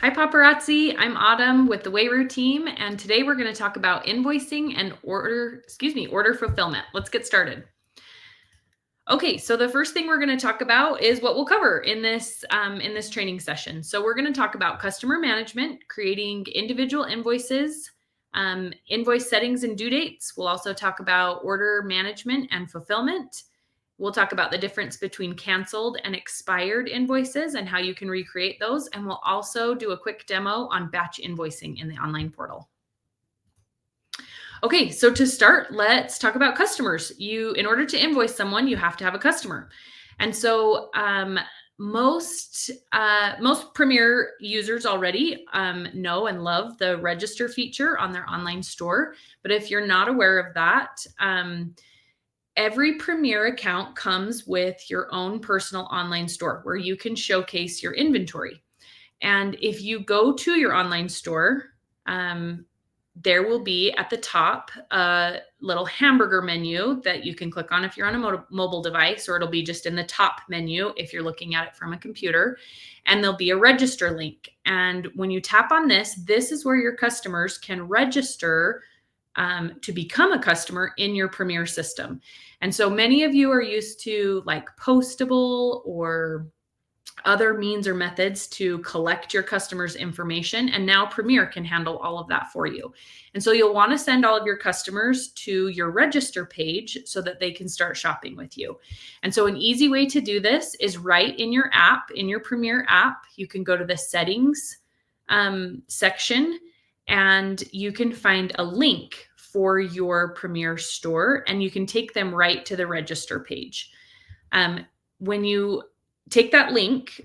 Hi Paparazzi, I'm Autumn with the Wayru team, and today we're going to talk about invoicing and order fulfillment. Let's get started. Okay, so the first thing we're going to talk about is what we'll cover in this training session. So we're going to talk about customer management, creating individual invoices, invoice settings and due dates. We'll also talk about order management and fulfillment. We'll talk about the difference between canceled and expired invoices and how you can recreate those. And we'll also do a quick demo on batch invoicing in the online portal. Okay, so to start, let's talk about customers. In order to invoice someone, you have to have a customer. And so most Premiere users already know and love the register feature on their online store. But if you're not aware of that, every Premiere account comes with your own personal online store where you can showcase your inventory. And if you go to your online store, there will be at the top a little hamburger menu that you can click on if you're on a mobile device, or it'll be just in the top menu if you're looking at it from a computer. And there'll be a register link. And when you tap on this is where your customers can register to become a customer in your Premiere system. And so many of you are used to like Postable or other means or methods to collect your customers' information. And now Premiere can handle all of that for you. And so you'll want to send all of your customers to your register page so that they can start shopping with you. And so an easy way to do this is right in your app, in your Premiere app. You can go to the settings section and you can find a link for your Premiere store and you can take them right to the register page. When you take that link,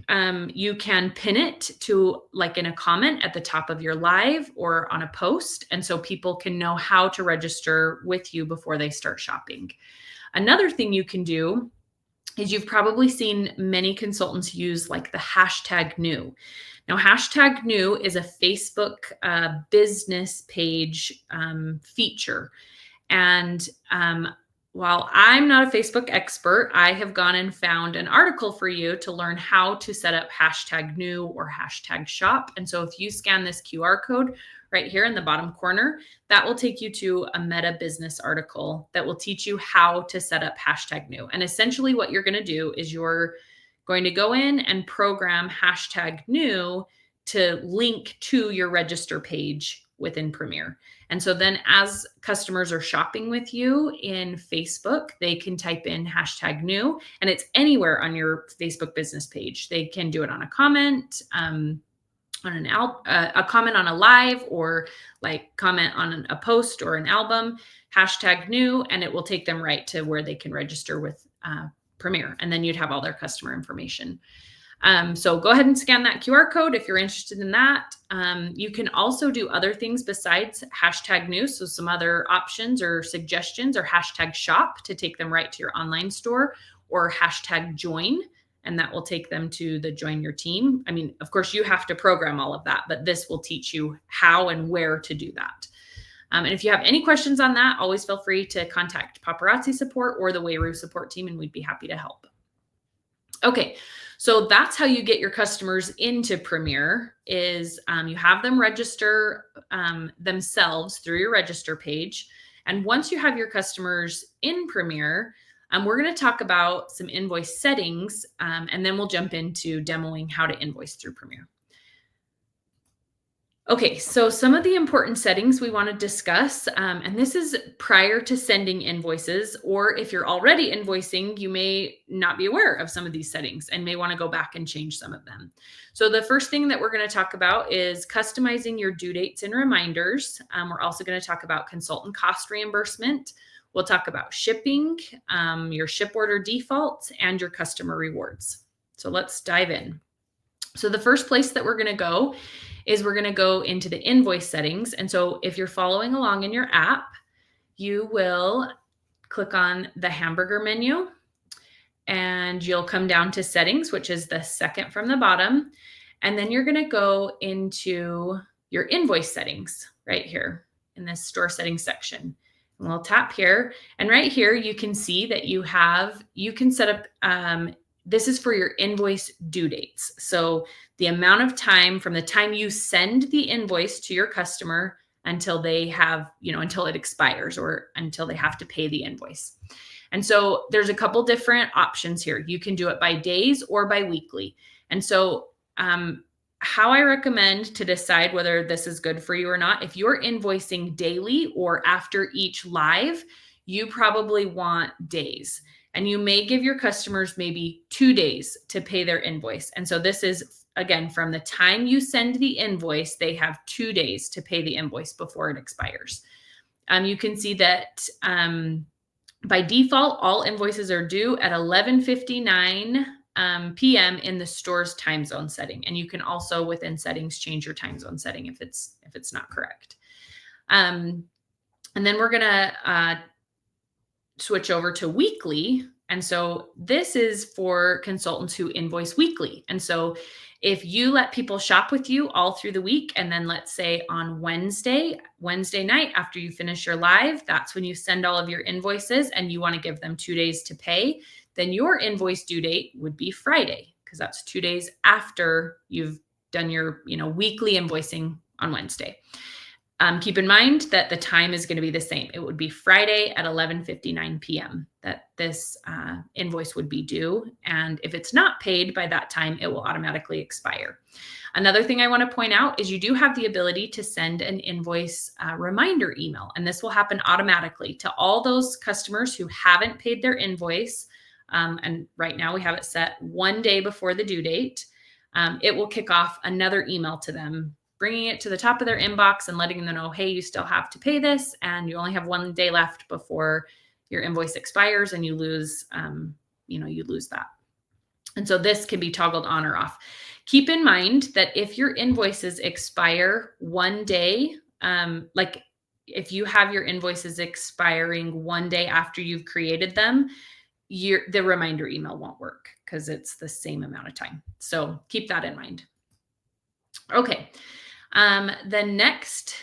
you can pin it to like in a comment at the top of your live or on a post. And so people can know how to register with you before they start shopping. Another thing you can do is you've probably seen many consultants use like the hashtag new. Now, hashtag new is a Facebook business page feature. And while I'm not a Facebook expert, I have gone and found an article for you to learn how to set up hashtag new or hashtag shop. And so if you scan this QR code right here in the bottom corner, that will take you to a Meta Business article that will teach you how to set up hashtag new. And essentially what you're going to do is you're going to go in and program hashtag new to link to your register page within Premiere. And so then as customers are shopping with you in Facebook, they can type in hashtag new and it's anywhere on your Facebook business page. They can do it on a comment, on a comment on a live, or like comment on a post or an album, hashtag new, and it will take them right to where they can register with Premiere. And then you'd have all their customer information. So go ahead and scan that QR code if you're interested in that. You can also do other things besides hashtag new. So some other options or suggestions are hashtag shop to take them right to your online store, or hashtag join, and that will take them to the join your team. I mean, of course, you have to program all of that, but this will teach you how and where to do that. And if you have any questions on that, always feel free to contact Paparazzi support or the Wayru support team, and we'd be happy to help. Okay, so that's how you get your customers into Premiere is you have them register themselves through your register page. And once you have your customers in Premiere, we're going to talk about some invoice settings, and then we'll jump into demoing how to invoice through Premiere. Okay, so some of the important settings we want to discuss, and this is prior to sending invoices, or if you're already invoicing, you may not be aware of some of these settings and may want to go back and change some of them. So the first thing that we're going to talk about is customizing your due dates and reminders. We're also going to talk about consultant cost reimbursement. We'll talk about shipping, your ship order defaults, and your customer rewards. So let's dive in. So the first place that we're going to go is we're going to go into the invoice settings. And so if you're following along in your app, you will click on the hamburger menu and you'll come down to settings, which is the second from the bottom. And then you're going to go into your invoice settings right here in this store settings section. And we'll tap here. And right here, you can see that you can set up this is for your invoice due dates. So the amount of time from the time you send the invoice to your customer until they have, until it expires or until they have to pay the invoice. And so there's a couple different options here. You can do it by days or by weekly. And so how I recommend to decide whether this is good for you or not, if you're invoicing daily or after each live, you probably want days. And you may give your customers maybe 2 days to pay their invoice. And so this is, again, from the time you send the invoice, they have 2 days to pay the invoice before it expires. You can see that by default, all invoices are due at 11:59 p.m. in the store's time zone setting. And you can also within settings change your time zone setting if it's not correct. And then we're going to switch over to weekly. And so this is for consultants who invoice weekly. And so if you let people shop with you all through the week, and then let's say on Wednesday night, after you finish your live, that's when you send all of your invoices and you want to give them 2 days to pay, then your invoice due date would be Friday, because that's 2 days after you've done your, weekly invoicing on Wednesday. Keep in mind that the time is going to be the same. It would be Friday at 11:59 p.m. that this invoice would be due. And if it's not paid by that time, it will automatically expire. Another thing I want to point out is you do have the ability to send an invoice reminder email, and this will happen automatically to all those customers who haven't paid their invoice. And right now we have it set 1 day before the due date. It will kick off another email to them, bringing it to the top of their inbox and letting them know, hey, you still have to pay this, and you only have 1 day left before your invoice expires, and you lose that. And so this can be toggled on or off. Keep in mind that if your invoices expire 1 day, like if you have your invoices expiring 1 day after you've created them, the reminder email won't work because it's the same amount of time. So keep that in mind. Okay. The next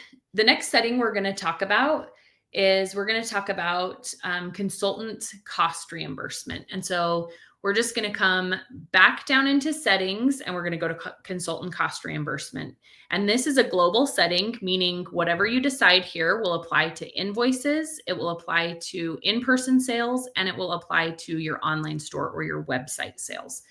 setting we're going to talk about is consultant cost reimbursement. And so we're just going to come back down into settings and we're going to go to consultant cost reimbursement. And this is a global setting, meaning whatever you decide here will apply to invoices, it will apply to in-person sales, and it will apply to your online store or your website sales.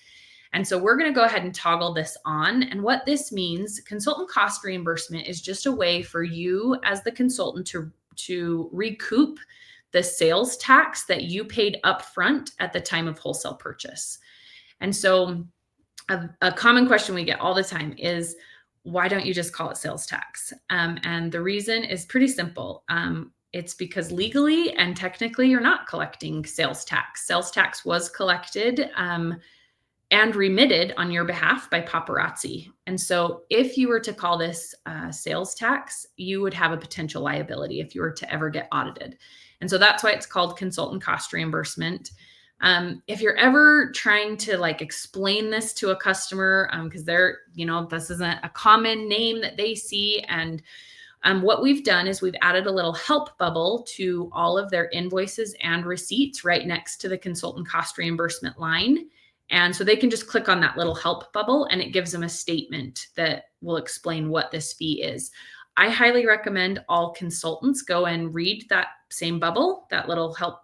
And so we're going to go ahead and toggle this on. And what this means, consultant cost reimbursement is just a way for you as the consultant to recoup the sales tax that you paid upfront at the time of wholesale purchase. And so a common question we get all the time is, why don't you just call it sales tax? And the reason is pretty simple. It's because legally and technically you're not collecting sales tax. Sales tax was collected and remitted on your behalf by Paparazzi. And so if you were to call this sales tax, you would have a potential liability if you were to ever get audited. And so that's why it's called consultant cost reimbursement. If you're ever trying to explain this to a customer, because this isn't a common name that they see. And what we've done is we've added a little help bubble to all of their invoices and receipts right next to the consultant cost reimbursement line. And so they can just click on that little help bubble and it gives them a statement that will explain what this fee is. I highly recommend all consultants go and read that same bubble, that little help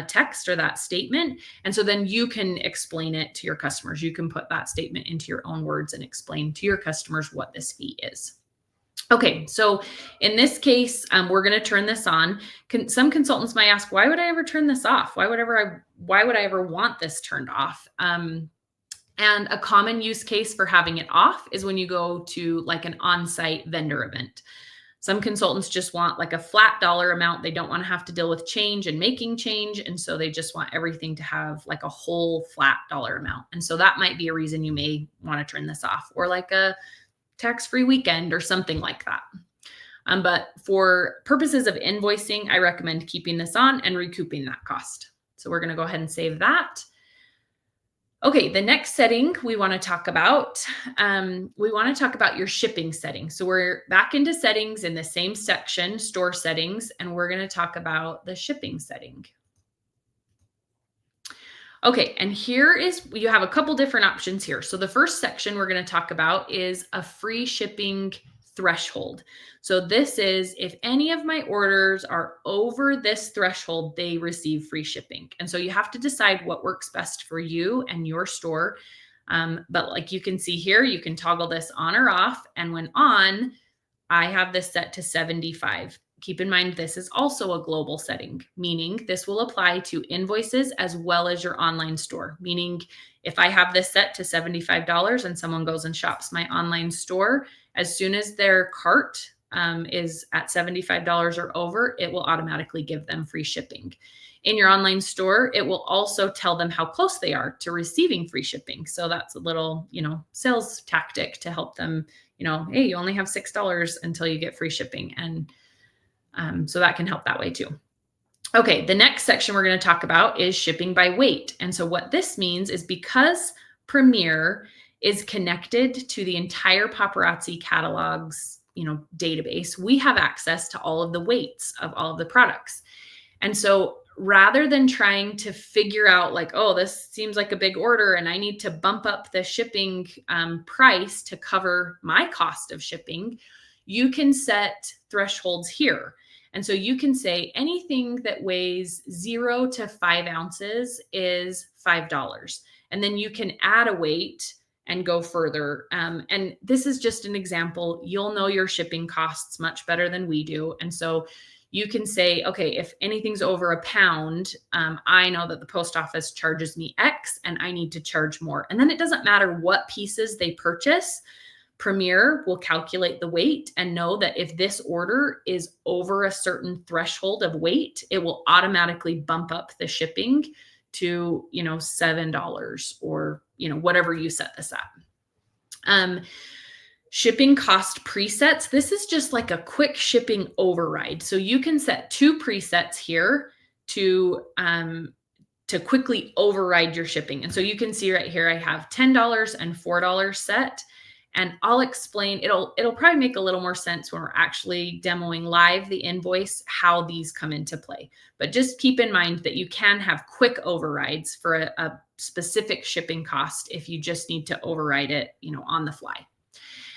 text or that statement. And so then you can explain it to your customers. You can put that statement into your own words and explain to your customers what this fee is. Okay, so in this case, we're going to turn this on. Some consultants might ask, why would I ever turn this off? Why would I ever want this turned off? And a common use case for having it off is when you go to an on-site vendor event. Some consultants just want a flat dollar amount. They don't want to have to deal with change and making change. And so they just want everything to have a whole flat dollar amount. And so that might be a reason you may want to turn this off, or a tax-free weekend or something like that. But for purposes of invoicing, I recommend keeping this on and recouping that cost. So we're going to go ahead and save that. Okay, the next setting we want to talk about, your shipping settings. So we're back into settings in the same section, store settings, and we're going to talk about the shipping setting. Okay, and you have a couple different options here. So the first section we're going to talk about is a free shipping threshold. So this is if any of my orders are over this threshold, they receive free shipping. And so you have to decide what works best for you and your store. But like you can see here, you can toggle this on or off. And when on, I have this set to 75. Keep in mind, this is also a global setting, meaning this will apply to invoices as well as your online store. Meaning, if I have this set to $75 and someone goes and shops my online store, as soon as their cart is at $75 or over, it will automatically give them free shipping. In your online store, it will also tell them how close they are to receiving free shipping. So that's a little, sales tactic to help them, hey, you only have $6 until you get free shipping. And so that can help that way too. Okay, the next section we're going to talk about is shipping by weight. And so what this means is because Premiere is connected to the entire Paparazzi catalogs, database, we have access to all of the weights of all of the products. And so rather than trying to figure out like, oh, this seems like a big order and I need to bump up the shipping price to cover my cost of shipping, you can set thresholds here. And so you can say anything that weighs 0 to 5 ounces is $5. And then you can add a weight and go further. And this is just an example. You'll know your shipping costs much better than we do. And so you can say, okay, if anything's over a pound, I know that the post office charges me X and I need to charge more. And then it doesn't matter what pieces they purchase. Premiere will calculate the weight and know that if this order is over a certain threshold of weight, it will automatically bump up the shipping to, $7 or, whatever you set this at. Shipping cost presets. This is just like a quick shipping override. So you can set 2 presets here to quickly override your shipping. And so you can see right here, I have $10 and $4 set. And I'll explain, it'll probably make a little more sense when we're actually demoing live the invoice, how these come into play. But just keep in mind that you can have quick overrides for a specific shipping cost if you just need to override it, on the fly.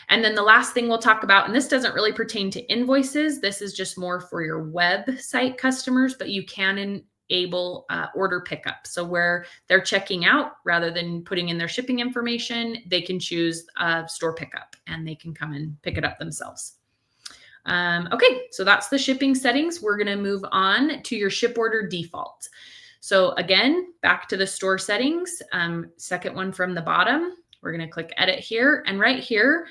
And then the last thing we'll talk about, and this doesn't really pertain to invoices, this is just more for your website customers, but you can enable order pickup. So where they're checking out, rather than putting in their shipping information, they can choose store pickup and they can come and pick it up themselves. Okay, so that's the shipping settings. We're going to move on to your ship order default. So again, back to the store settings, second one from the bottom, we're going to click edit here. And right here,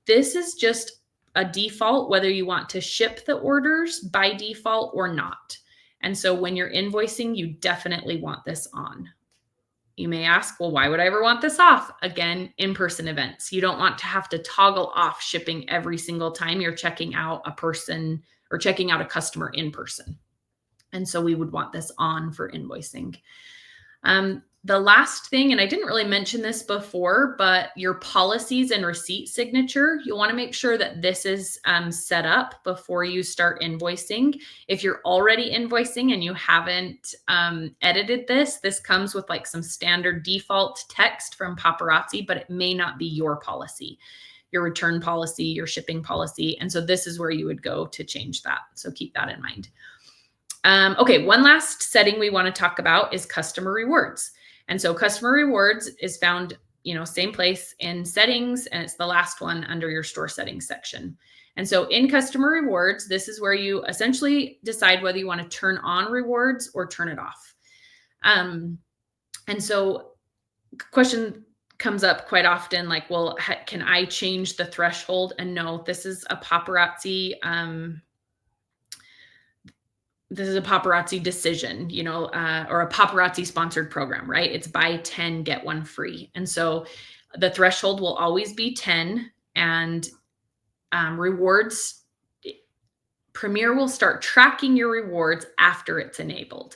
this is just a default, whether you want to ship the orders by default or not. And so when you're invoicing, you definitely want this on. You may ask, well, why would I ever want this off? Again, in-person events. You don't want to have to toggle off shipping every single time you're checking out a person or checking out a customer in person. And so we would want this on for invoicing. The last thing, and I didn't really mention this before, but your policies and receipt signature, you'll want to make sure that this is set up before you start invoicing. If you're already invoicing and you haven't edited this, this comes with like some standard default text from Paparazzi, but it may not be your policy, your return policy, your shipping policy. And so this is where you would go to change that. So keep that in mind. Okay, one last setting we want to talk about is customer rewards. And so customer rewards is found, same place in settings, and it's the last one under your store settings section. And so in customer rewards, this is where you essentially decide whether you want to turn on rewards or turn it off. And so question comes up quite often, like, well, can I change the threshold? And no, this is a Paparazzi decision, or a Paparazzi sponsored program, right? It's buy 10, get 1 free. And so the threshold will always be 10, and rewards, Premiere will start tracking your rewards after it's enabled.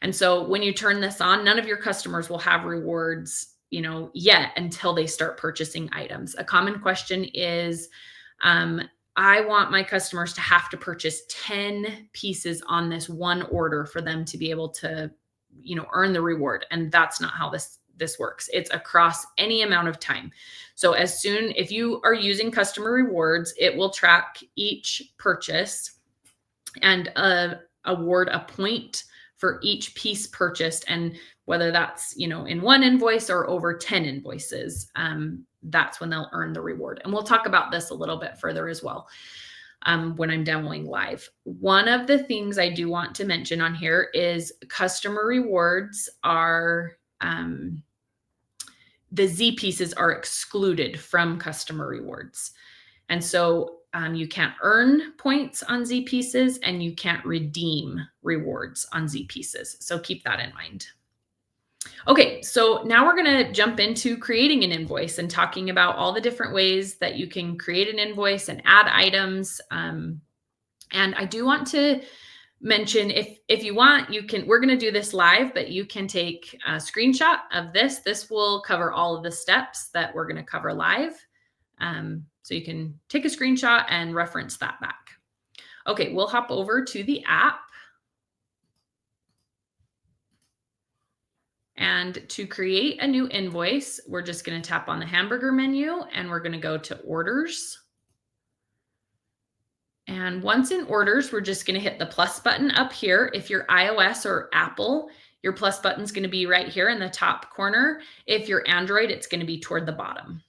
And so when you turn this on, none of your customers will have rewards, yet until they start purchasing items. A common question is, I want my customers to have to purchase 10 pieces on this one order for them to be able to earn the reward. And that's not how this works. It's across any amount of time. So if you are using customer rewards, it will track each purchase and award a point for each piece purchased. And whether that's, in one invoice or over 10 invoices, that's when they'll earn the reward. And we'll talk about this a little bit further as well when I'm demoing live. One of the things I do want to mention on here is customer rewards are, the Z pieces are excluded from customer rewards. And so you can't earn points on Z pieces and you can't redeem rewards on Z pieces. So keep that in mind. Okay, so now we're going to jump into creating an invoice and talking about all the different ways that you can create an invoice and add items. And I do want to mention, if you want, we're going to do this live, but you can take a screenshot of this. This will cover all of the steps that we're going to cover live. So you can take a screenshot and reference that back. Okay, we'll hop over to the app. And to create a new invoice, we're just going to tap on the hamburger menu and we're going to go to orders. And once in orders, we're just going to hit the plus button up here. If you're iOS or Apple, your plus button is going to be right here in the top corner. If you're Android, it's going to be toward the bottom.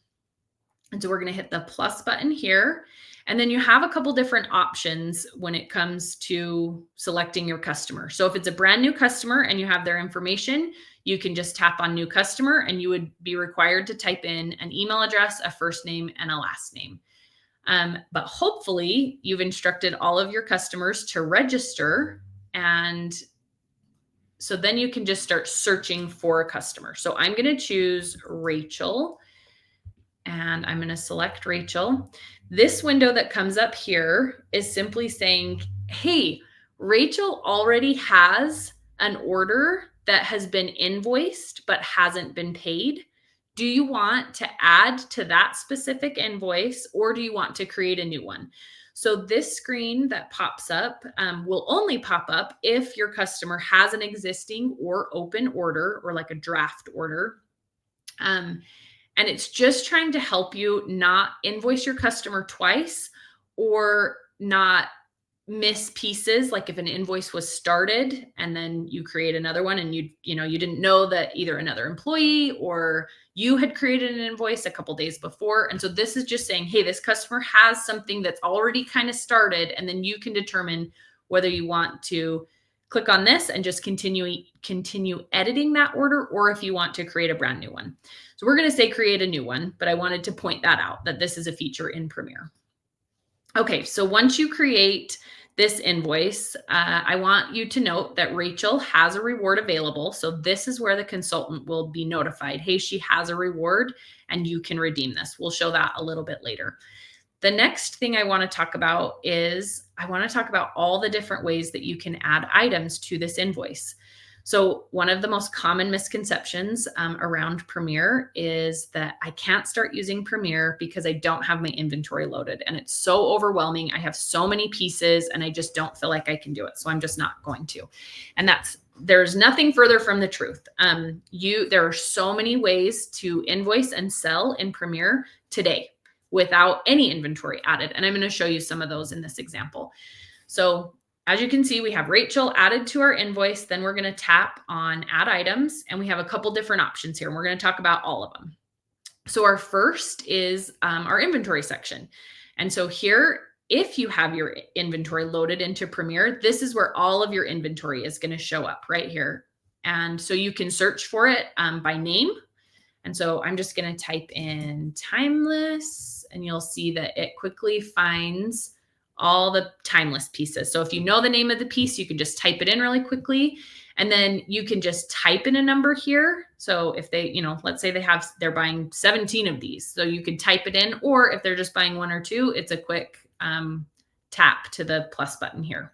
And so we're going to hit the plus button here. And then you have a couple different options when it comes to selecting your customer. So if it's a brand new customer and you have their information, you can just tap on new customer and you would be required to type in an email address, a first name, and a last name. But hopefully you've instructed all of your customers to register. And so then you can just start searching for a customer. So I'm going to choose Rachel and I'm going to select Rachel. This window that comes up here is simply saying, hey, Rachel already has an order that has been invoiced but hasn't been paid. Do you want to add to that specific invoice or do you want to create a new one? So this screen that pops up will only pop up if your customer has an existing or open order or like a draft order. And it's just trying to help you not invoice your customer twice or not miss pieces. Like if an invoice was started and then you create another one and you didn't know that either another employee or you had created an invoice a couple days before. And so this is just saying, hey, this customer has something that's already kind of started. And then you can determine whether you want to click on this and just continue editing that order, or if you want to create a brand new one. So we're going to say create a new one, but I wanted to point that out, that this is a feature in Premiere. Okay, so once you create this invoice, I want you to note that Rachel has a reward available. So this is where the consultant will be notified. Hey, she has a reward and you can redeem this. We'll show that a little bit later. The next thing I want to talk about is I want to talk about all the different ways that you can add items to this invoice. So one of the most common misconceptions around Premiere is that I can't start using Premiere because I don't have my inventory loaded and it's so overwhelming. I have so many pieces and I just don't feel like I can do it. So I'm just not going to. And there's nothing further from the truth. There are so many ways to invoice and sell in Premiere today without any inventory added. And I'm going to show you some of those in this example. So as you can see, we have Rachel added to our invoice. Then we're going to tap on add items and we have a couple different options here. And we're going to talk about all of them. So our first is our inventory section. And so here, if you have your inventory loaded into Premiere, this is where all of your inventory is going to show up right here. And so you can search for it by name. And so I'm just going to type in timeless and you'll see that it quickly finds all the timeless pieces. So if you know the name of the piece, you can just type it in really quickly. And then you can just type in a number here. So if they, let's say they're buying 17 of these. So you can type it in, or if they're just buying one or two, it's a quick tap to the plus button here.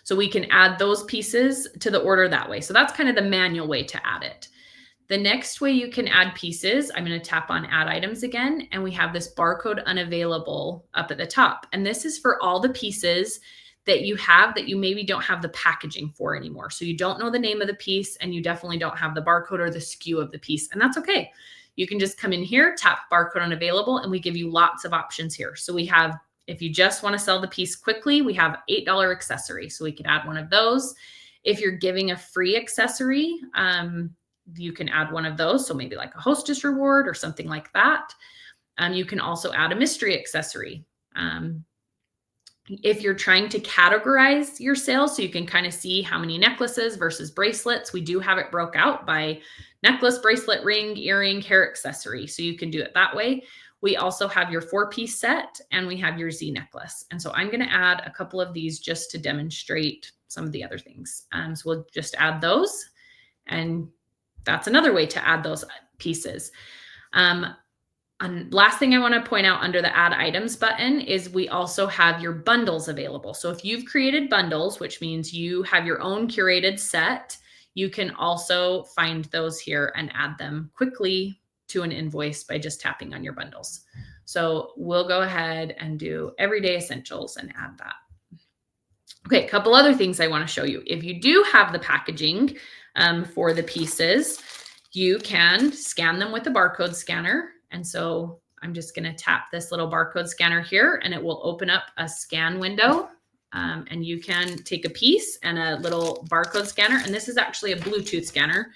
So we can add those pieces to the order that way. So that's kind of the manual way to add it. The next way you can add pieces, I'm going to tap on add items again, and we have this barcode unavailable up at the top. And this is for all the pieces that you have that you maybe don't have the packaging for anymore. So you don't know the name of the piece, and you definitely don't have the barcode or the SKU of the piece, and that's okay. You can just come in here, tap barcode unavailable, and we give you lots of options here. So we have, if you just want to sell the piece quickly, we have $8 accessory. So we can add one of those. If you're giving a free accessory, you can add one of those. So maybe like a hostess reward or something like that. You can also add a mystery accessory. If you're trying to categorize your sales, so you can kind of see how many necklaces versus bracelets, we do have it broke out by necklace, bracelet, ring, earring, hair accessory. So you can do it that way. We also have your 4-piece set, and we have your Z necklace. And so I'm going to add a couple of these just to demonstrate some of the other things. So we'll just add those, and that's another way to add those pieces. And last thing I want to point out under the add items button is we also have your bundles available. So if you've created bundles, which means you have your own curated set, you can also find those here and add them quickly to an invoice by just tapping on your bundles. So we'll go ahead and do everyday essentials and add that. Okay, a couple other things I want to show you. If you do have the packaging for the pieces, you can scan them with the barcode scanner. And so I'm just going to tap this little barcode scanner here, and it will open up a scan window. And you can take a piece and a little barcode scanner. And this is actually a Bluetooth scanner.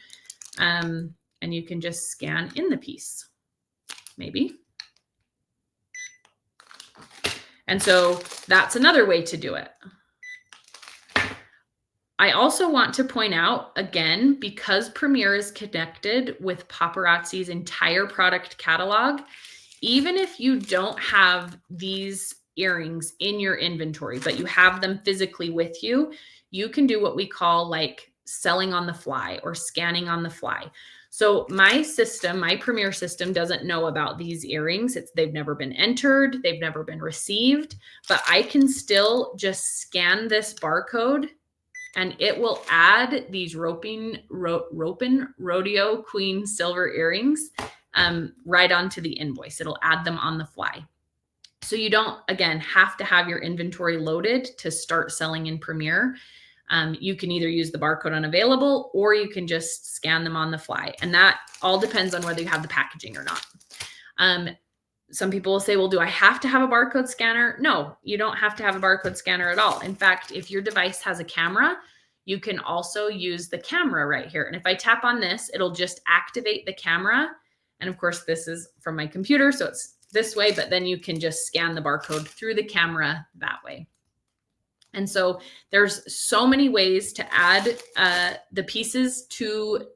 And you can just scan in the piece, maybe. And so that's another way to do it. I also want to point out, again, because Premiere is connected with Paparazzi's entire product catalog, even if you don't have these earrings in your inventory, but you have them physically with you, you can do what we call like selling on the fly or scanning on the fly. So my system, my Premiere system, doesn't know about these earrings. They've never been entered, they've never been received, but I can still just scan this barcode, and it will add these Ropin Rodeo Queen silver earrings right onto the invoice. It'll add them on the fly. So you don't, again, have to have your inventory loaded to start selling in Premiere. You can either use the barcode unavailable, or you can just scan them on the fly. And that all depends on whether you have the packaging or not. Some people will say, well, do I have to have a barcode scanner? No, you don't have to have a barcode scanner at all. In fact, if your device has a camera, you can also use the camera right here. And if I tap on this, it'll just activate the camera. And of course, this is from my computer, so it's this way, but then you can just scan the barcode through the camera that way. And so there's so many ways to add the pieces to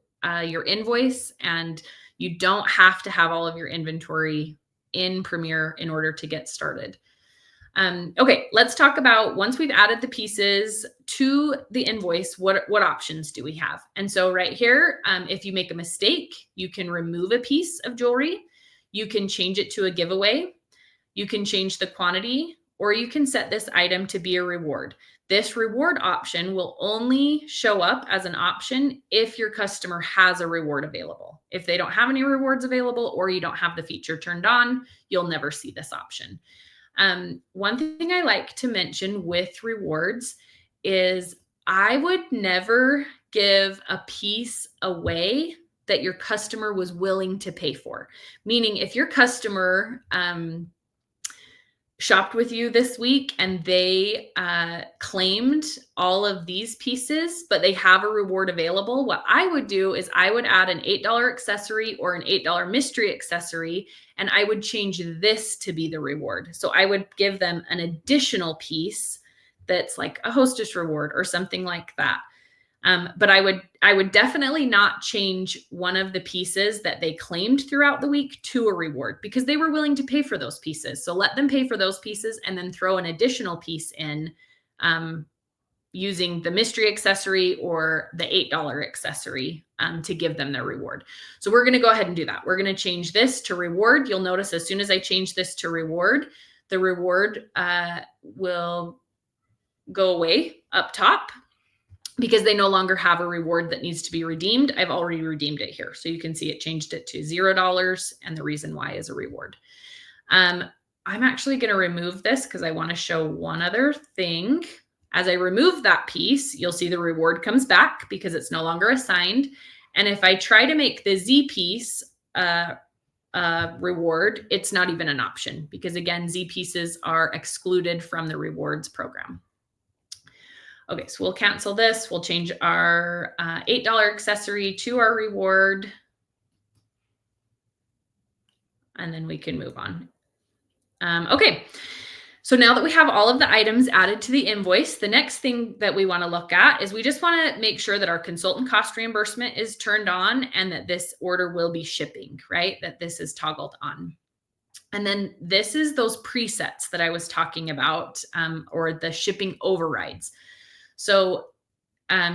your invoice, and you don't have to have all of your inventory in Premiere in order to get started. Okay, let's talk about, once we've added the pieces to the invoice, what options do we have? And so right here, if you make a mistake, you can remove a piece of jewelry, you can change it to a giveaway, you can change the quantity, or you can set this item to be a reward. This reward option will only show up as an option if your customer has a reward available. If they don't have any rewards available, or you don't have the feature turned on, you'll never see this option. One thing I like to mention with rewards is I would never give a piece away that your customer was willing to pay for. Meaning, if your customer shopped with you this week and they claimed all of these pieces, but they have a reward available, what I would do is I would add an $8 accessory or an $8 mystery accessory, and I would change this to be the reward. So I would give them an additional piece that's like a hostess reward or something like that. But I would definitely not change one of the pieces that they claimed throughout the week to a reward, because they were willing to pay for those pieces. So let them pay for those pieces and then throw an additional piece in using the mystery accessory or the $8 accessory to give them their reward. So we're going to go ahead and do that. We're going to change this to reward. You'll notice as soon as I change this to reward, the reward will go away up top, because they no longer have a reward that needs to be redeemed. I've already redeemed it here. So you can see it changed it to $0, and the reason why is a reward. I'm actually going to remove this because I want to show one other thing As I remove that piece, you'll see the reward comes back because it's no longer assigned. And if I try to make the Z piece reward, it's not even an option because again, Z pieces are excluded from the rewards program. Okay, so we'll cancel this. We'll change our $8 accessory to our reward. And then we can move on. Okay, so now that we have all of the items added to the invoice, the next thing that we want to look at is we just want to make sure that our consultant cost reimbursement is turned on and that this order will be shipping, right? That this is toggled on. And then this is those presets that I was talking about, or the shipping overrides. So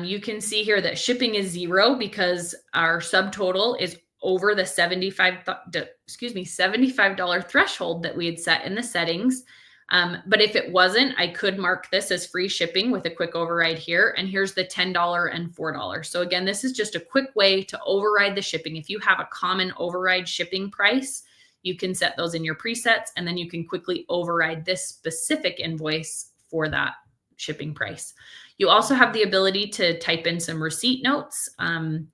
you can see here that shipping is 0 because our subtotal is over the $75 threshold that we had set in the settings. But if it wasn't, I could mark this as free shipping with a quick override here. And here's the $10 and $4. So again, this is just a quick way to override the shipping. If you have a common override shipping price, you can set those in your presets, and then you can quickly override this specific invoice for that shipping price. You also have the ability to type in some receipt notes, and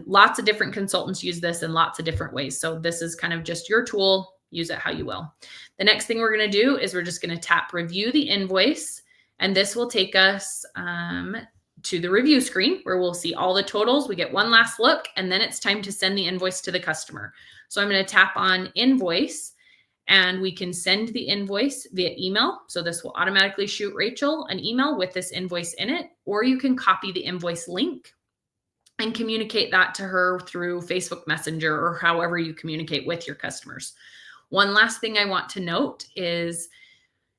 lots of different consultants use this in lots of different ways. So this is kind of just your tool. Use it how you will. The next thing we're going to do is we're just going to tap review the invoice, and this will take us to the review screen where we'll see all the totals. We get one last look, and then it's time to send the invoice to the customer. So I'm going to tap on invoice, and we can send the invoice via email. So this will automatically shoot Rachel an email with this invoice in it, or you can copy the invoice link and communicate that to her through Facebook Messenger or however you communicate with your customers. One last thing I want to note is,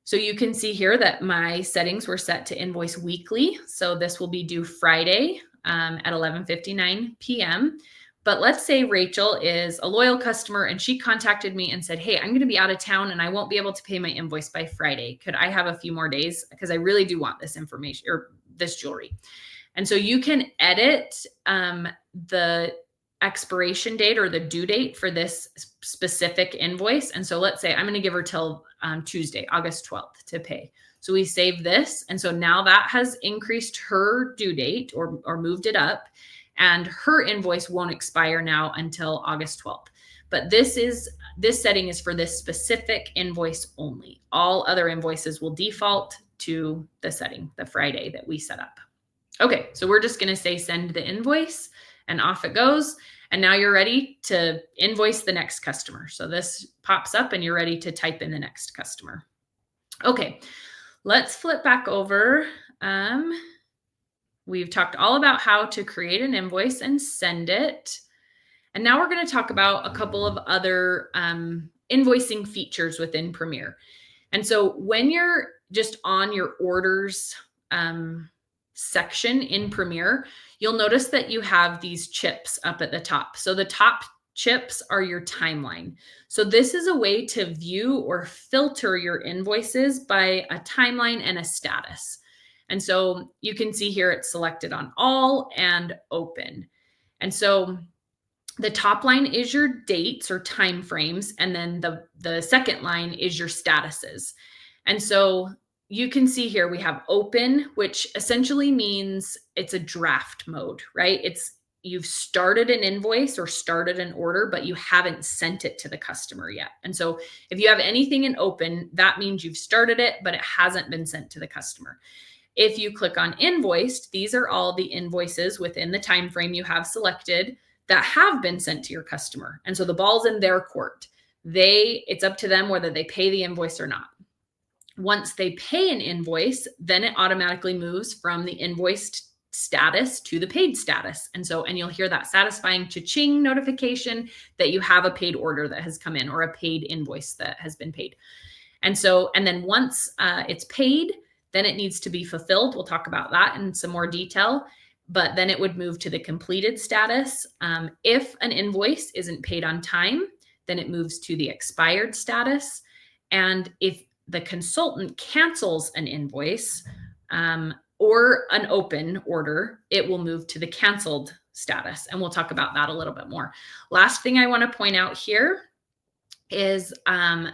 so you can see here that my settings were set to invoice weekly. So this will be due Friday at 11:59 p.m. But let's say Rachel is a loyal customer and she contacted me and said, hey, I'm going to be out of town and I won't be able to pay my invoice by Friday. Could I have a few more days? Because I really do want this information or this jewelry. And so you can edit the expiration date or the due date for this specific invoice. And so let's say I'm going to give her till Tuesday, August 12th to pay. So we save this. And so now that has increased her due date or moved it up. And her invoice won't expire now until August 12th. But this setting is for this specific invoice only. All other invoices will default to the setting, the Friday that we set up. Okay, so we're just going to say send the invoice and off it goes. And now you're ready to invoice the next customer. So this pops up and you're ready to type in the next customer. Okay, let's flip back over. We've talked all about how to create an invoice and send it. And now we're going to talk about a couple of other invoicing features within Premiere. And so when you're just on your orders section in Premiere, you'll notice that you have these chips up at the top. So the top chips are your timeline. So this is a way to view or filter your invoices by a timeline and a status. And so you can see here it's selected on all and open. And so the top line is your dates or time frames, and then the second line is your statuses. And so you can see here we have open, which essentially means it's a draft mode, right? You've started an invoice or started an order, but you haven't sent it to the customer yet. And so if you have anything in open, that means you've started it, but it hasn't been sent to the customer. If you click on invoiced, these are all the invoices within the time frame you have selected that have been sent to your customer. And so the ball's in their court. It's up to them whether they pay the invoice or not. Once they pay an invoice, then it automatically moves from the invoiced status to the paid status. And you'll hear that satisfying cha-ching notification that you have a paid order that has come in or a paid invoice that has been paid. And then once it's paid, then it needs to be fulfilled. We'll talk about that in some more detail, but then it would move to the completed status. If an invoice isn't paid on time, then it moves to the expired status. And if the consultant cancels an invoice or an open order, it will move to the canceled status. And we'll talk about that a little bit more. Last thing I want to point out here is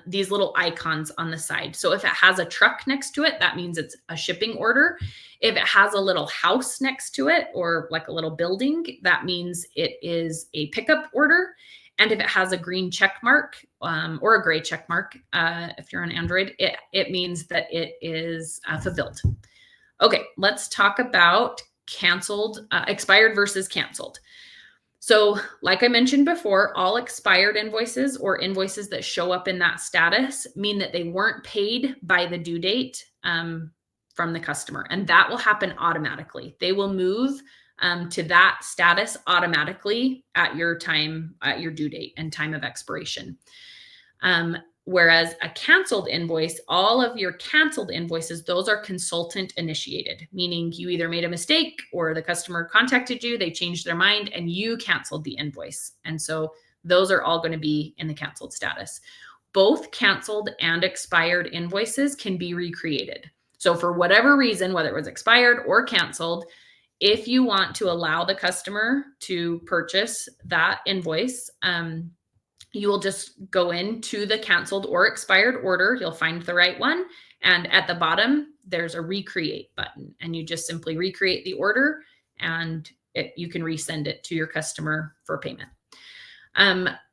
these little icons on the side. So if it has a truck next to it, that means it's a shipping order. If it has a little house next to it or like a little building, that means it is a pickup order. And if it has a green check mark or a gray check mark, if you're on Android, it means that it is fulfilled. Okay, let's talk about canceled, expired versus canceled. So like I mentioned before, all expired invoices or invoices that show up in that status mean that they weren't paid by the due date from the customer. And that will happen automatically. They will move to that status automatically at your time, at your due date and time of expiration. Whereas a canceled invoice, all of your canceled invoices, those are consultant initiated, meaning you either made a mistake or the customer contacted you, they changed their mind and you canceled the invoice. And so those are all going to be in the canceled status. Both canceled and expired invoices can be recreated. So for whatever reason, whether it was expired or canceled, if you want to allow the customer to purchase that invoice, you will just go into the canceled or expired order. You'll find the right one. And at the bottom, there's a recreate button. And you just simply recreate the order and you can resend it to your customer for payment.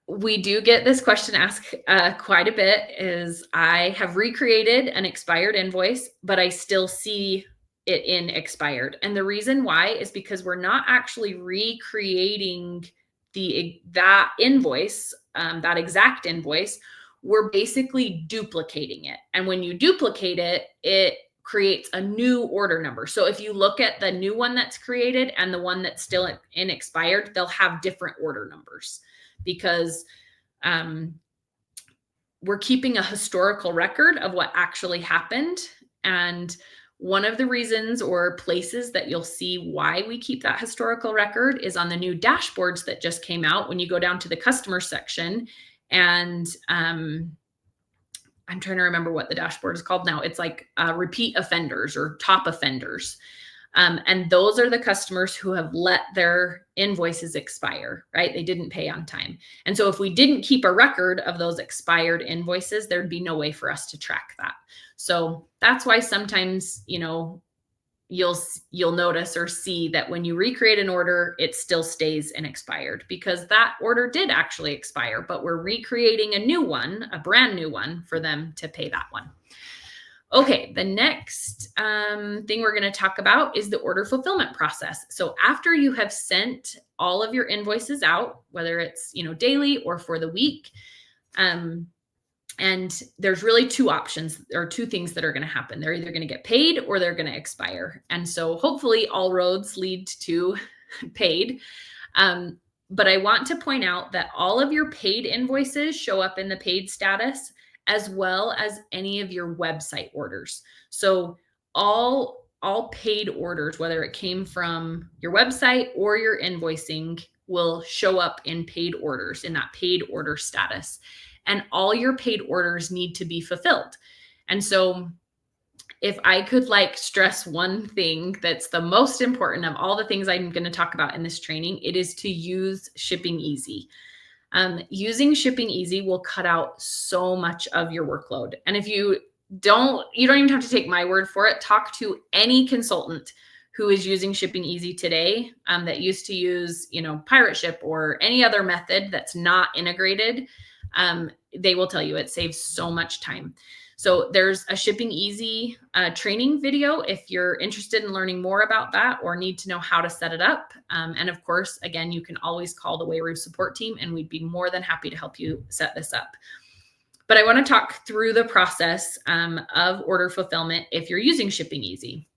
We do get this question asked quite a bit is I have recreated an expired invoice, but I still see it in expired. And the reason why is because we're not actually recreating that invoice, that exact invoice, we're basically duplicating it. And when you duplicate it, it creates a new order number. So if you look at the new one that's created and the one that's still in expired, they'll have different order numbers because we're keeping a historical record of what actually happened. And one of the reasons or places that you'll see why we keep that historical record is on the new dashboards that just came out. When you go down to the customer section and I'm trying to remember what the dashboard is called now. It's like repeat offenders or top offenders. And those are the customers who have let their invoices expire, right? They didn't pay on time. And so if we didn't keep a record of those expired invoices, there'd be no way for us to track that. So that's why sometimes, you'll notice or see that when you recreate an order, it still stays in expired because that order did actually expire, but we're recreating a new one, a brand new one for them to pay that one. Okay, the next thing we're going to talk about is the order fulfillment process. So after you have sent all of your invoices out, whether it's daily or for the week, and there's really two options or two things that are going to happen. They're either going to get paid or they're going to expire. And so hopefully all roads lead to paid. But I want to point out that all of your paid invoices show up in the paid status, as well as any of your website orders. So all paid orders, whether it came from your website or your invoicing, will show up in paid orders in that paid order status. And all your paid orders need to be fulfilled. And so if I could stress one thing that's the most important of all the things I'm going to talk about in this training, it is to use Shipping Easy. Using Shipping Easy will cut out so much of your workload. And if you don't even have to take my word for it. Talk to any consultant who is using Shipping Easy today that used to use, Pirate Ship or any other method that's not integrated. They will tell you it saves so much time. So there's a Shipping Easy training video if you're interested in learning more about that or need to know how to set it up. And of course, again, you can always call the Wayru support team and we'd be more than happy to help you set this up. But I want to talk through the process of order fulfillment if you're using Shipping Easy.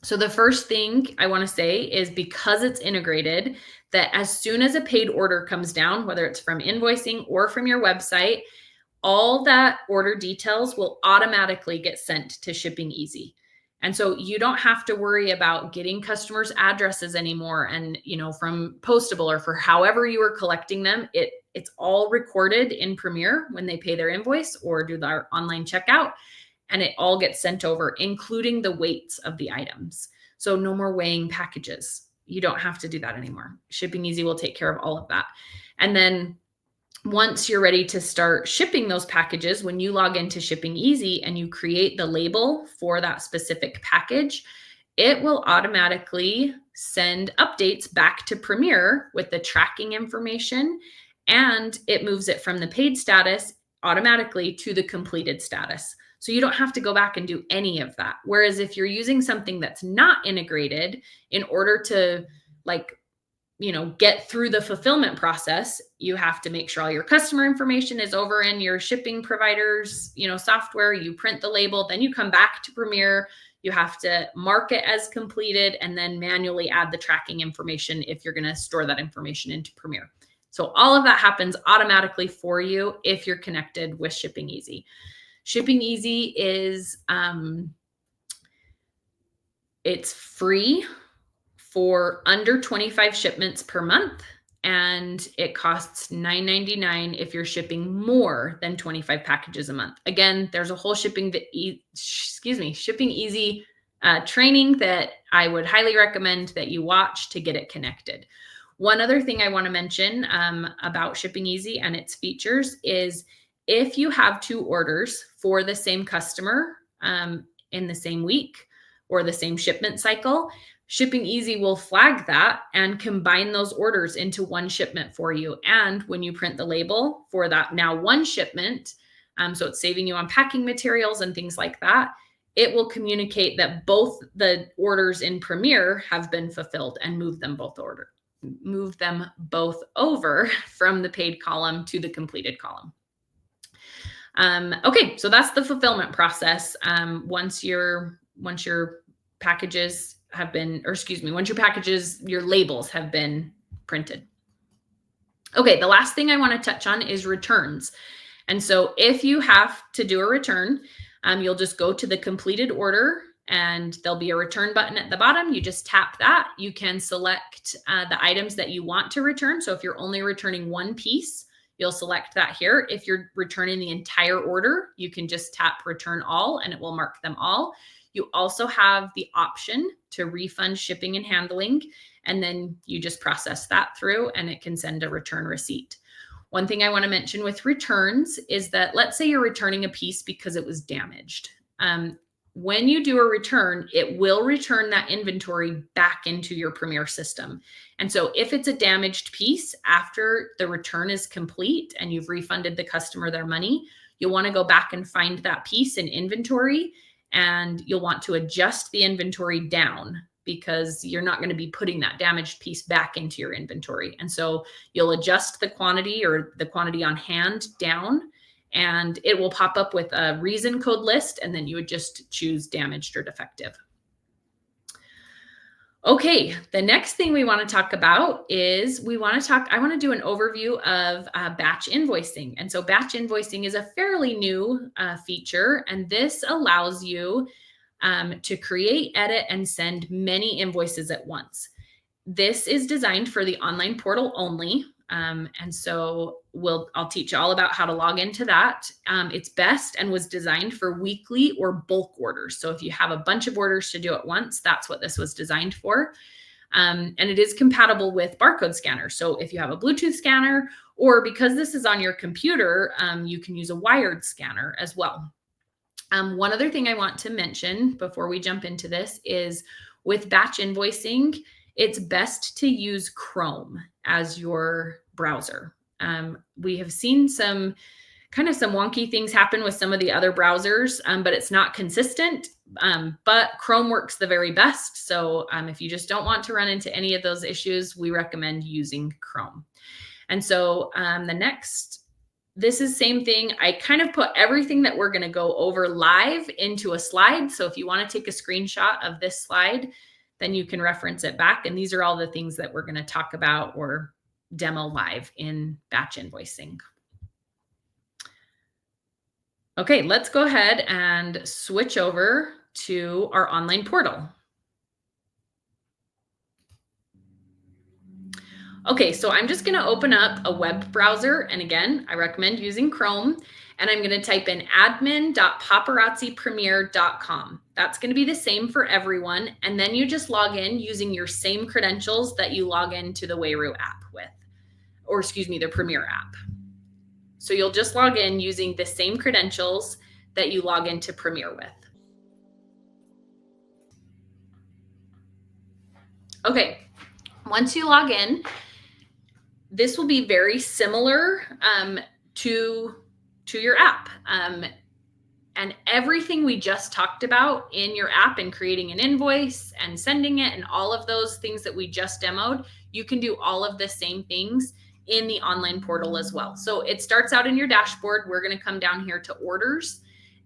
So the first thing I want to say is because it's integrated, that as soon as a paid order comes down, whether it's from invoicing or from your website, all that order details will automatically get sent to Shipping Easy. And so you don't have to worry about getting customers' addresses anymore. And, from Postable or for however you are collecting them, it's all recorded in Premiere when they pay their invoice or do their online checkout. And it all gets sent over, including the weights of the items. So no more weighing packages. You don't have to do that anymore. Shipping Easy will take care of all of that. And then once you're ready to start shipping those packages, when you log into Shipping Easy and you create the label for that specific package, it will automatically send updates back to Premiere with the tracking information, and it moves it from the paid status automatically to the completed status. So you don't have to go back and do any of that. Whereas if you're using something that's not integrated, in order to get through the fulfillment process, you have to make sure all your customer information is over in your shipping provider's, software. You print the label, then you come back to Premiere. You have to mark it as completed and then manually add the tracking information if you're going to store that information into Premiere. So all of that happens automatically for you if you're connected with Shipping Easy. Shipping Easy is it's free for under 25 shipments per month, and it costs $9.99 if you're shipping more than 25 packages a month. Again, there's a whole Shipping Easy training that I would highly recommend that you watch to get it connected. One other thing I want to mention about Shipping Easy and its features is if you have 2 orders for the same customer in the same week or the same shipment cycle, Shipping Easy will flag that and combine those orders into one shipment for you. And when you print the label for that now one shipment, so it's saving you on packing materials and things like that, it will communicate that both the orders in Premiere have been fulfilled and move them both over from the paid column to the completed column. Okay, so that's the fulfillment process. Once your packages have been, your labels have been printed. Okay, the last thing I want to touch on is returns. And so if you have to do a return, you'll just go to the completed order and there'll be a return button at the bottom. You just tap that. You can select the items that you want to return. So if you're only returning one piece, you'll select that here. If you're returning the entire order, you can just tap return all and it will mark them all. You also have the option to refund shipping and handling, and then you just process that through and it can send a return receipt. One thing I want to mention with returns is that let's say you're returning a piece because it was damaged. When you do a return, it will return that inventory back into your Premiere system. And so if it's a damaged piece after the return is complete and you've refunded the customer their money, you'll want to go back and find that piece in inventory, and you'll want to adjust the inventory down because you're not going to be putting that damaged piece back into your inventory. And so you'll adjust the quantity or the quantity on hand down, and it will pop up with a reason code list, and then you would just choose damaged or defective. Okay, the next thing we want to talk about is I want to do an overview of batch invoicing. And so batch invoicing is a fairly new feature, and this allows you to create, edit, and send many invoices at once. This is designed for the online portal only. And so I'll teach you all about how to log into that. It's best and was designed for weekly or bulk orders. So if you have a bunch of orders to do at once, that's what this was designed for. And it is compatible with barcode scanners. So if you have a Bluetooth scanner, or because this is on your computer, you can use a wired scanner as well. One other thing I want to mention before we jump into this is with batch invoicing, it's best to use Chrome as your browser. We have seen some wonky things happen with some of the other browsers, but it's not consistent. But Chrome works the very best. So if you just don't want to run into any of those issues, we recommend using Chrome. And so this is same thing. I kind of put everything that we're going to go over live into a slide. So if you want to take a screenshot of this slide, then you can reference it back. And these are all the things that we're going to talk about or demo live in batch invoicing. Okay, let's go ahead and switch over to our online portal. Okay, so I'm just going to open up a web browser. And again, I recommend using Chrome. And I'm going to type in admin.paparazzipremiere.com. That's going to be the same for everyone. And then you just log in using your same credentials that you log into the Wayru app with, or excuse me, the Premiere app. So you'll just log in using the same credentials that you log into Premiere with. Okay, once you log in, this will be very similar to your app. And everything we just talked about in your app and creating an invoice and sending it and all of those things that we just demoed, you can do all of the same things in the online portal as well. So it starts out in your dashboard. We're going to come down here to orders.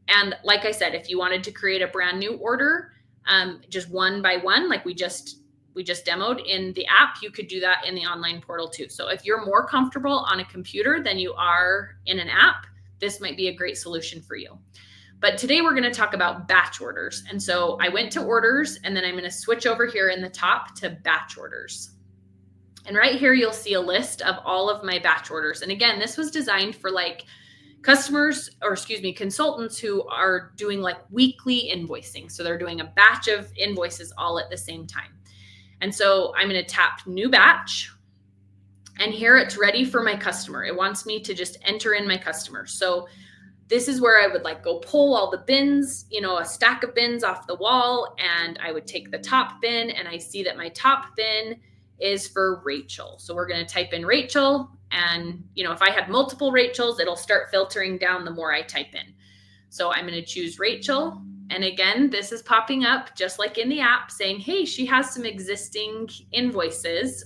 And like I said, if you wanted to create a brand new order, just one by one, like we just demoed in the app, you could do that in the online portal too. So if you're more comfortable on a computer than you are in an app, this might be a great solution for you. But today we're going to talk about batch orders. And so I went to orders, and then I'm going to switch over here in the top to batch orders. And right here, you'll see a list of all of my batch orders. And again, this was designed for like consultants who are doing like weekly invoicing. So they're doing a batch of invoices all at the same time. And so I'm going to tap new batch. And here it's ready for my customer. It wants me to just enter in my customer. So this is where I would like go pull all the bins, a stack of bins off the wall, and I would take the top bin, and I see that my top bin is for Rachel. So we're going to type in Rachel, and if I had multiple Rachels, it'll start filtering down the more I type in. So I'm going to choose Rachel. And again, this is popping up just like in the app saying, hey, she has some existing invoices.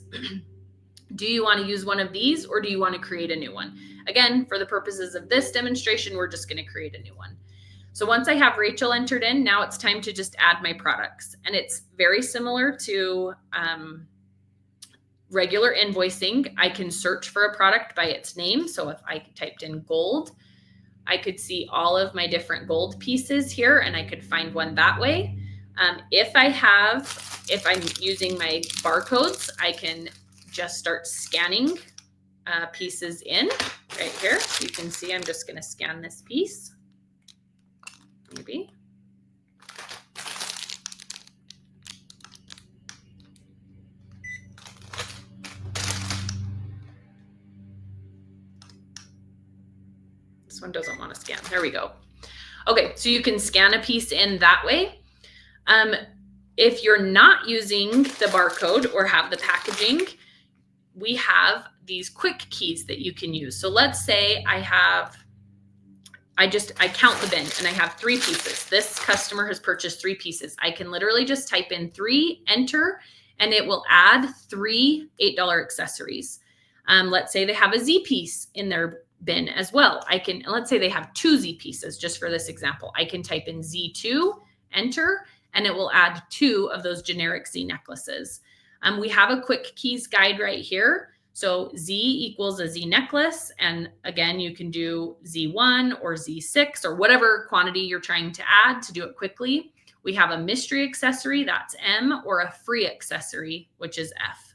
Do you want to use one of these, or do you want to create a new one? Again, for the purposes of this demonstration, we're just going to create a new one. So once I have Rachel entered in, now it's time to just add my products. And it's very similar to regular invoicing. I can search for a product by its name. So if I typed in gold, I could see all of my different gold pieces here, and I could find one that way. If I'm using my barcodes, I can just start scanning pieces in right here. You can see I'm just going to scan this piece. Maybe. This one doesn't want to scan. There we go. Okay, so you can scan a piece in that way. If you're not using the barcode or have the packaging, we have these quick keys that you can use. So let's say I count the bin and I have 3 pieces. This customer has purchased 3 pieces. I can literally just type in 3, enter, and it will add 3 $8 accessories. Let's say they have a Z piece in their bin as well. Let's say they have 2 Z pieces, just for this example. I can type in Z2, enter, and it will add 2 of those generic Z necklaces. We have a quick keys guide right here. So Z equals a Z necklace. And again, you can do Z1 or Z6 or whatever quantity you're trying to add to do it quickly. We have a mystery accessory, that's M, or a free accessory, which is F.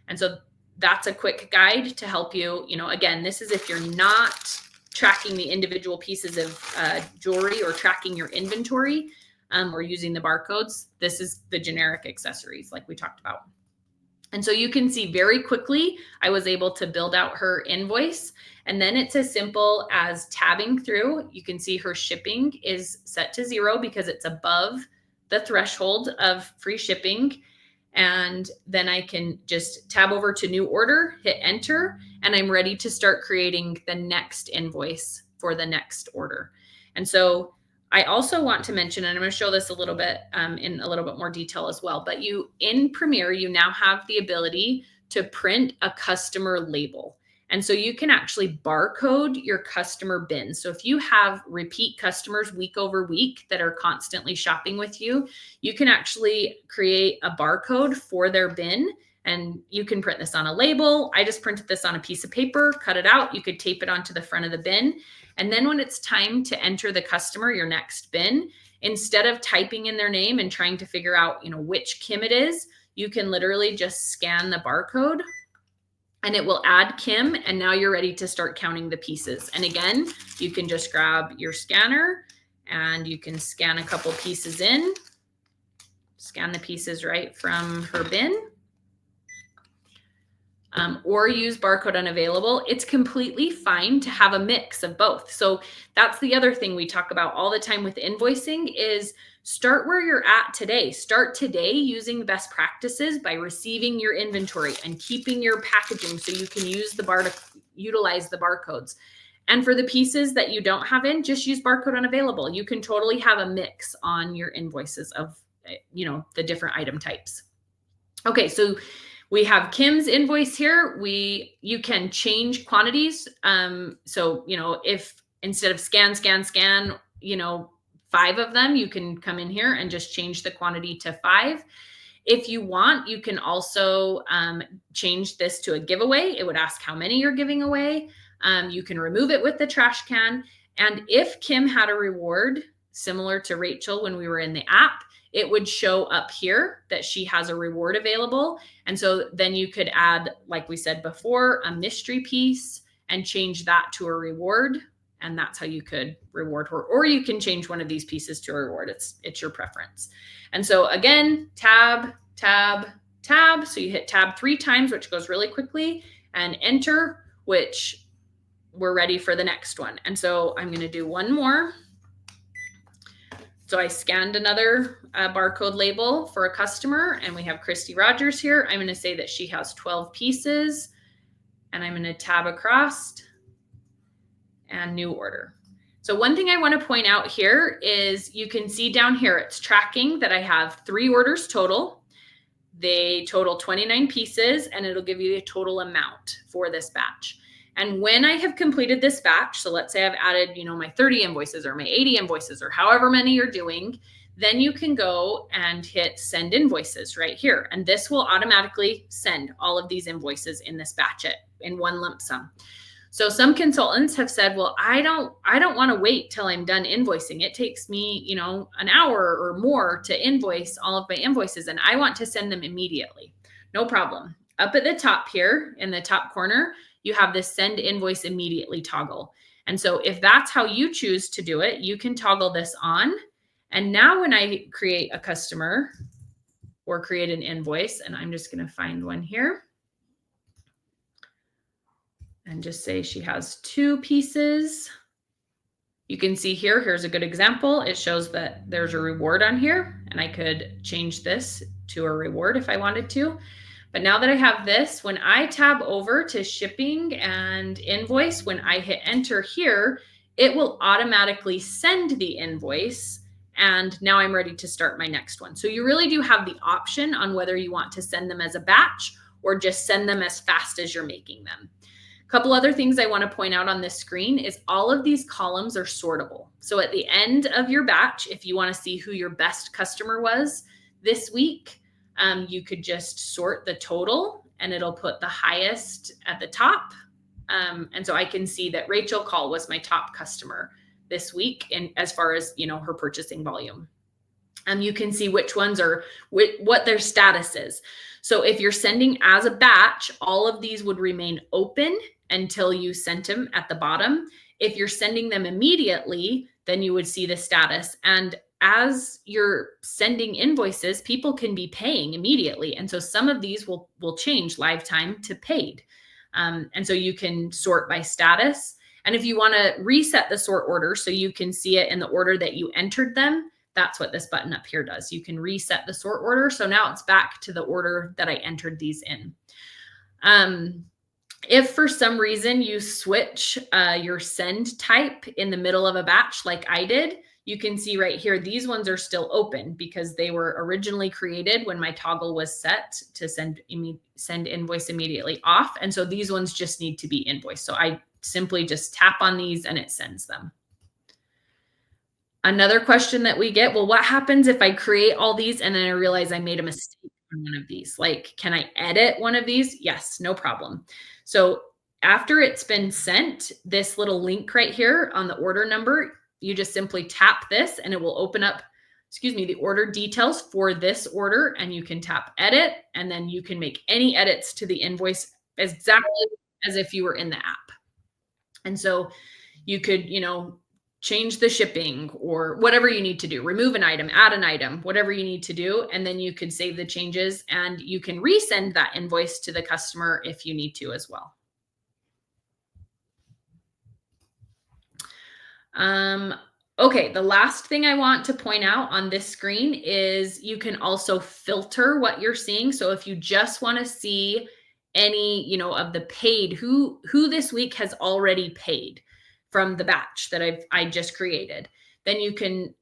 And so that's a quick guide to help you. Again, this is if you're not tracking the individual pieces of jewelry or tracking your inventory, or using the barcodes. This is the generic accessories like we talked about. And so you can see very quickly, I was able to build out her invoice. And then it's as simple as tabbing through. You can see her shipping is set to 0 because it's above the threshold of free shipping. And then I can just tab over to new order, hit enter, and I'm ready to start creating the next invoice for the next order. And so I also want to mention, and I'm going to show this a little bit in a little bit more detail as well, but in Premiere, you now have the ability to print a customer label. And so you can actually barcode your customer bin. So if you have repeat customers week over week that are constantly shopping with you, you can actually create a barcode for their bin, and you can print this on a label. I just printed this on a piece of paper, cut it out. You could tape it onto the front of the bin. And then when it's time to enter the customer, your next bin, instead of typing in their name and trying to figure out, which Kim it is, you can literally just scan the barcode and it will add Kim. And now you're ready to start counting the pieces. And again, you can just grab your scanner and you can scan a couple pieces in, scan the pieces right from her bin. or use barcode unavailable. It's completely fine to have a mix of both. So that's the other thing we talk about all the time with invoicing is start where you're at today. Start today using the best practices by receiving your inventory and keeping your packaging so you can utilize the barcodes. And for the pieces that you don't have in, just use barcode unavailable. You can totally have a mix on your invoices of, the different item types. Okay, so we have Kim's invoice here. You can change quantities. So, if instead of scan, 5 of them, you can come in here and just change the quantity to 5. If you want, you can also change this to a giveaway. It would ask how many you're giving away. You can remove it with the trash can. And if Kim had a reward similar to Rachel when we were in the app, it would show up here that she has a reward available. And so then you could add, like we said before, a mystery piece and change that to a reward. And that's how you could reward her. Or you can change one of these pieces to a reward. It's your preference. And so again, tab, tab, tab. So you hit tab 3 times, which goes really quickly, and enter, which we're ready for the next one. And so I'm going to do one more. So I scanned another barcode label for a customer, and we have Christy Rogers here. I'm going to say that she has 12 pieces, and I'm going to tab across and new order. So one thing I want to point out here is you can see down here, it's tracking that I have 3 orders total. They total 29 pieces, and it'll give you the total amount for this batch. And when I have completed this batch, so let's say I've added, my 30 invoices or my 80 invoices or however many you're doing, then you can go and hit send invoices right here. And this will automatically send all of these invoices in this batch in one lump sum. So some consultants have said, well, I don't want to wait till I'm done invoicing. It takes me, an hour or more to invoice all of my invoices, and I want to send them immediately. No problem. Up at the top here in the top corner, you have this send invoice immediately toggle. And so if that's how you choose to do it, you can toggle this on. And now when I create a customer or create an invoice, and I'm just going to find one here and just say she has 2 pieces. You can see here's a good example. It shows that there's a reward on here, and I could change this to a reward if I wanted to. But now that I have this, when I tab over to shipping and invoice, when I hit enter here, it will automatically send the invoice. And now I'm ready to start my next one. So you really do have the option on whether you want to send them as a batch or just send them as fast as you're making them. A couple other things I want to point out on this screen is all of these columns are sortable. So at the end of your batch, if you want to see who your best customer was this week, you could just sort the total and it'll put the highest at the top. And so I can see that Rachel Call was my top customer this week, and as far as, her purchasing volume. You can see which ones are, what their status is. So if you're sending as a batch, all of these would remain open until you sent them at the bottom. If you're sending them immediately, then you would see the status. And as you're sending invoices, people can be paying immediately. And so some of these will change live time to paid. And so you can sort by status. And if you want to reset the sort order so you can see it in the order that you entered them, that's what this button up here does. You can reset the sort order. So now it's back to the order that I entered these in. If for some reason you switch your send type in the middle of a batch like I did, you can see right here, these ones are still open because they were originally created when my toggle was set to send invoice immediately off. And so these ones just need to be invoiced. So I simply just tap on these and it sends them. Another question that we get, well, what happens if I create all these and then I realize I made a mistake on one of these? Like, can I edit one of these? Yes, no problem. So after it's been sent, this little link right here on the order number, you just simply tap this and it will open up, the order details for this order, and you can tap edit, and then you can make any edits to the invoice exactly as if you were in the app. And so you could, change the shipping or whatever you need to do, remove an item, add an item, whatever you need to do. And then you can save the changes and you can resend that invoice to the customer if you need to as well. Okay, the last thing I want to point out on this screen is you can also filter what you're seeing. So if you just want to see any, of the paid, who this week has already paid from the batch that I just created, then you can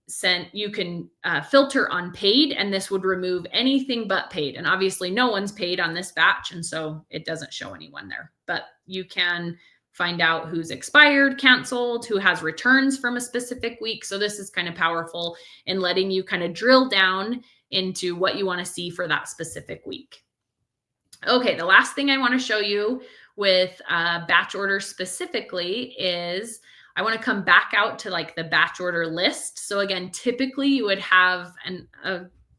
filter on paid, and this would remove anything but paid. And obviously no one's paid on this batch, and so it doesn't show anyone there, but you can find out who's expired, canceled, who has returns from a specific week. So this is kind of powerful in letting you kind of drill down into what you want to see for that specific week. Okay, the last thing I want to show you with batch orders specifically is I want to come back out to like the batch order list. So again, typically you would have, and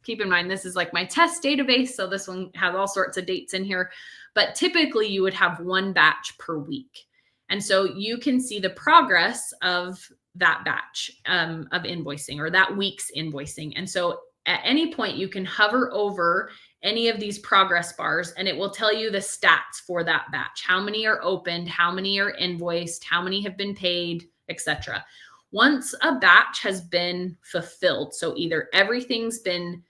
keep in mind, this is like my test database. So this one has all sorts of dates in here, but typically you would have one batch per week. And so you can see the progress of that batch of invoicing or that week's invoicing. And so at any point you can hover over any of these progress bars and it will tell you the stats for that batch. How many are opened, how many are invoiced, how many have been paid, etc. Once a batch has been fulfilled, so either everything's been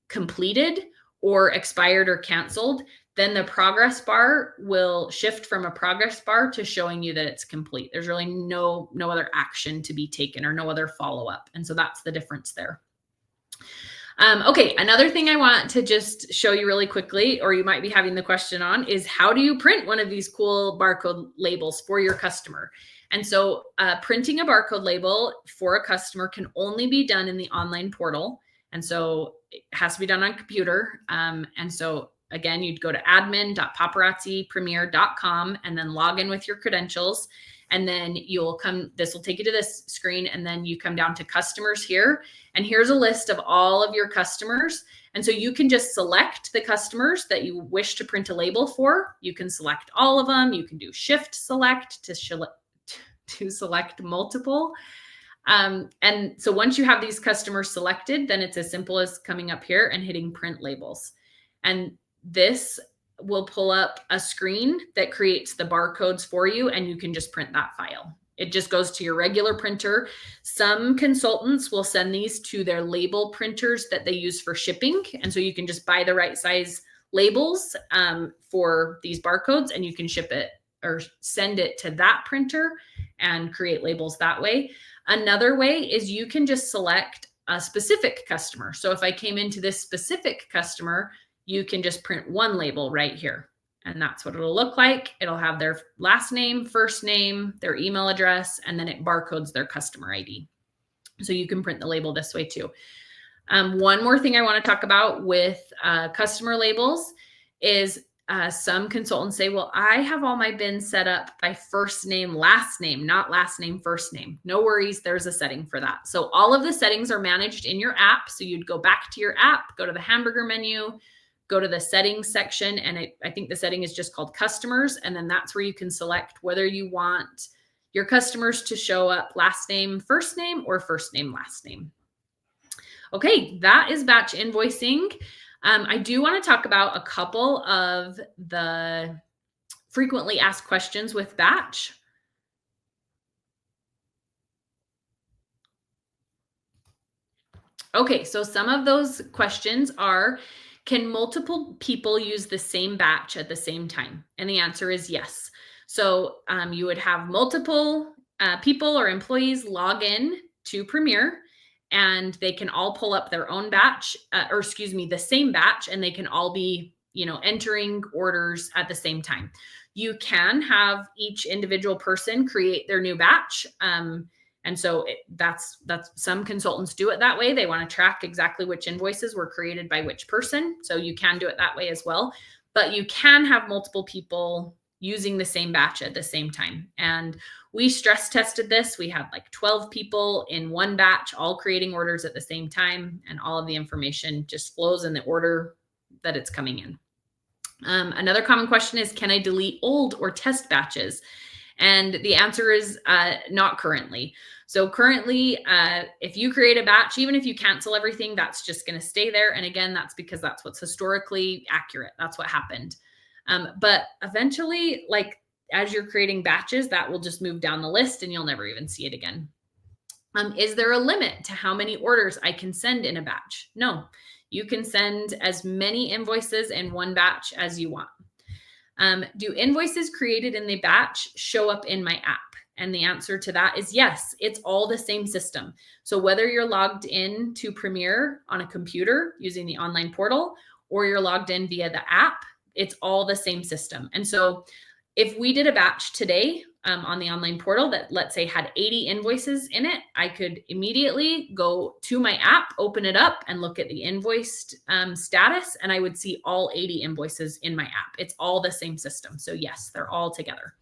completed or expired or canceled, then the progress bar will shift from a progress bar to showing you that it's complete. There's really no other action to be taken or no other follow-up. And so that's the difference there. Okay, another thing I want to just show you really quickly, or you might be having the question on, is how do you print one of these cool barcode labels for your customer? And so printing a barcode label for a customer can only be done in the online portal. And so it has to be done on computer. And so again, you'd go to admin.paparazzipremiere.com and then log in with your credentials. And then this will take you to this screen, and then you come down to customers here. And here's a list of all of your customers. And so you can just select the customers that you wish to print a label for. You can select all of them. You can do shift select to select multiple. And so once you have these customers selected, then it's as simple as coming up here and hitting print labels. And this will pull up a screen that creates the barcodes for you, and you can just print that file. It just goes to your regular printer. Some consultants will send these to their label printers that they use for shipping. And so you can just buy the right size labels for these barcodes, and you can ship it or send it to that printer and create labels that way. Another way is you can just select a specific customer. So if I came into this specific customer, you can just print one label right here. And that's what it'll look like. It'll have their last name, first name, their email address, and then it barcodes their customer ID. So you can print the label this way too. One more thing I want to talk about with customer labels is some consultants say, well, I have all my bins set up by first name, last name, not last name, first name. No worries, there's a setting for that. So all of the settings are managed in your app. So you'd go back to your app, go to the hamburger menu, go to the settings section, and I think the setting is just called customers. And then that's where you can select whether you want your customers to show up last name, first name, or first name, last name. Okay, that is batch invoicing. I do want to talk about a couple of the frequently asked questions with batch. Okay, so some of those questions are, can multiple people use the same batch at the same time? And the answer is yes. So you would have multiple people or employees log in to Premiere, and they can all pull up their own batch, the same batch, and they can all be, entering orders at the same time. You can have each individual person create their new batch. And so that's some consultants do it that way. They want to track exactly which invoices were created by which person. So you can do it that way as well. But you can have multiple people using the same batch at the same time. And we stress tested this. We had like 12 people in one batch, all creating orders at the same time. And all of the information just flows in the order that it's coming in. Another common question is, can I delete old or test batches? And the answer is not currently. So currently, if you create a batch, even if you cancel everything, that's just going to stay there. And again, that's because that's what's historically accurate. That's what happened. But eventually, like as you're creating batches, that will just move down the list and you'll never even see it again. Is there a limit to how many orders I can send in a batch? No, you can send as many invoices in one batch as you want. Do invoices created in the batch show up in my app? And the answer to that is yes, it's all the same system. So whether you're logged in to Premiere on a computer using the online portal, or you're logged in via the app, it's all the same system. And so if we did a batch today on the online portal that, let's say, had 80 invoices in it, I could immediately go to my app, open it up, and look at the invoiced status, and I would see all 80 invoices in my app. It's all the same system. So yes, they're all together.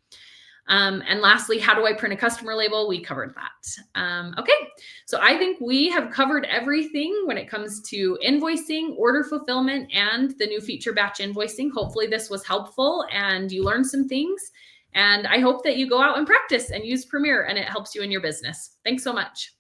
And lastly, how do I print a customer label? We covered that. Okay, so I think we have covered everything when it comes to invoicing, order fulfillment, and the new feature batch invoicing. Hopefully this was helpful and you learned some things. And I hope that you go out and practice and use Premiere and it helps you in your business. Thanks so much.